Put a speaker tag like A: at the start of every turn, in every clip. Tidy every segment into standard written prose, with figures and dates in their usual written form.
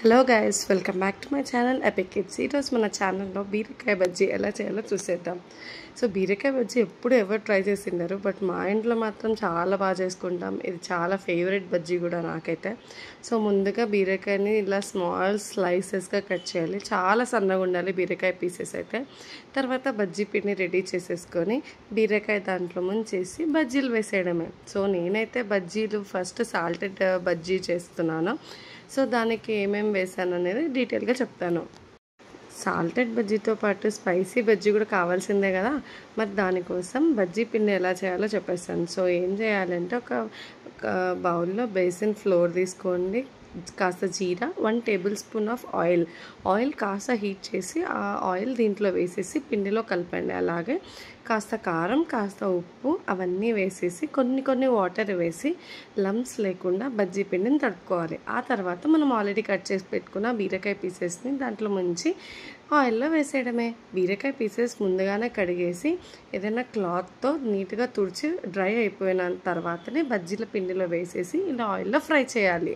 A: Hello guys, welcome back to my channel epic kids. ఈరోజు మన ఛానల్లో బీరకాయ బజ్జీ ఎలా చేయాలో చూసేద్దాం. సో బీరకాయ బజ్జీ ఎప్పుడు ఎవరు ట్రై చేసిండారు, బట్ మా ఇంట్లో మాత్రం చాలా బాగా చేసుకుంటాం. ఇది చాలా ఫేవరెట్ బజ్జీ కూడా నాకైతే. సో ముందుగా బీరకాయని ఇలా స్మాల్ స్లైసెస్గా కట్ చేయాలి. చాలా సన్నగా ఉండాలి బీరకాయ పీసెస్ అయితే. తర్వాత బజ్జీ పిండి రెడీ చేసేసుకొని బీరకాయ దాంట్లో ముంచేసి బజ్జీలు వేసేయడమే. సో నేనైతే బజ్జీలు ఫస్ట్ సాల్టెడ్ బజ్జీ చేస్తున్నాను. సో దానికి ఏమేమి వేసాను అనేది డీటెయిల్గా చెప్తాను. సాల్టెడ్ బజ్జీతో పాటు స్పైసీ బజ్జీ కూడా కావాల్సిందే కదా, మరి దానికోసం బజ్జీ పిండి ఎలా చేయాలో చెప్పేస్తాను. సో ఏం చేయాలంటే ఒక బౌల్లో బేసిన్ ఫ్లోర్ తీసుకోండి, కాస్త జీరా, 1 టేబుల్ స్పూన్ ఆఫ్ ఆయిల్ కాస్త హీట్ చేసి ఆ ఆయిల్ దీంట్లో వేసేసి పిండిలో కలపండి. అలాగే కాస్త కారం, కాస్త ఉప్పు అవన్నీ వేసేసి కొన్ని వాటర్ వేసి లంప్స్ లేకుండా బజ్జీ పిండిని తడుపుకోవాలి. ఆ తర్వాత మనం ఆల్రెడీ కట్ చేసి పెట్టుకున్న బీరకాయ పీసెస్ని దాంట్లో ముంచి ఆయిల్లో వేసేయడమే. బీరకాయ పీసెస్ ముందుగానే కడిగేసి ఏదైనా క్లాత్తో నీట్గా తుడిచి డ్రై అయిపోయిన తర్వాతనే బజ్జీల పిండిలో వేసేసి ఇలా ఆయిల్లో ఫ్రై చేయాలి.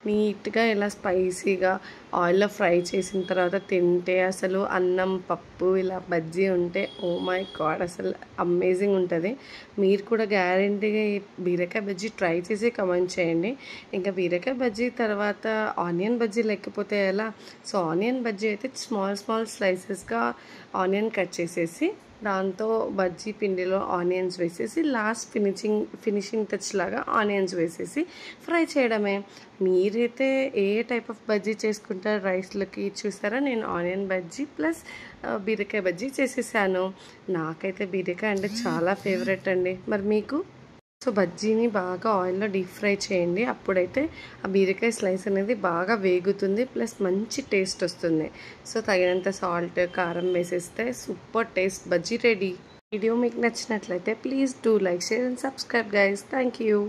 A: నీట్గా ఇలా స్పైసీగా ఆయిల్లో ఫ్రై చేసిన తర్వాత తింటే అసలు అన్నం పప్పు ఇలా బజ్జీ ఉంటే ఓ మై గాడ్ అసలు అమేజింగ్ ఉంటుంది. మీరు కూడా గ్యారెంటీగా ఈ బీరకాయ బజ్జీ ట్రై చేసి కమెంట్ చేయండి. ఇంకా బీరకాయ బజ్జీ తర్వాత ఆనియన్ బజ్జీ లేకపోతే ఎలా. సో ఆనియన్ బజ్జీ అయితే స్మాల్ స్లైసెస్గా ఆనియన్ కట్ చేసేసి దాంతో బజ్జీ పిండిలో ఆనియన్స్ వేసేసి లాస్ట్ ఫినిషింగ్ టచ్ లాగా ఆనియన్స్ వేసేసి ఫ్రై చేయడమే. మీరైతే ఏ టైప్ ఆఫ్ బజ్జీ చేసుకుంటారు రైస్లోకి చూస్తారా? నేను ఆనియన్ బజ్జీ ప్లస్ బీరకాయ బజ్జీ చేసేసాను. నాకైతే బీరకాయ అంటే చాలా ఫేవరెట్ అండి. మరి మీకు? సో బజ్జీని బాగా ఆయిల్లో డీప్ ఫ్రై చేయండి. అప్పుడైతే ఆ బీరకాయ స్లైస్ అనేది బాగా వేగుతుంది, ప్లస్ మంచి టేస్ట్ వస్తుంది. సో తగినంత సాల్ట్, కారం వేసేస్తే super taste bajji ready. Video మీకు నచ్చినట్లయితే please do like, share and subscribe guys. Thank you.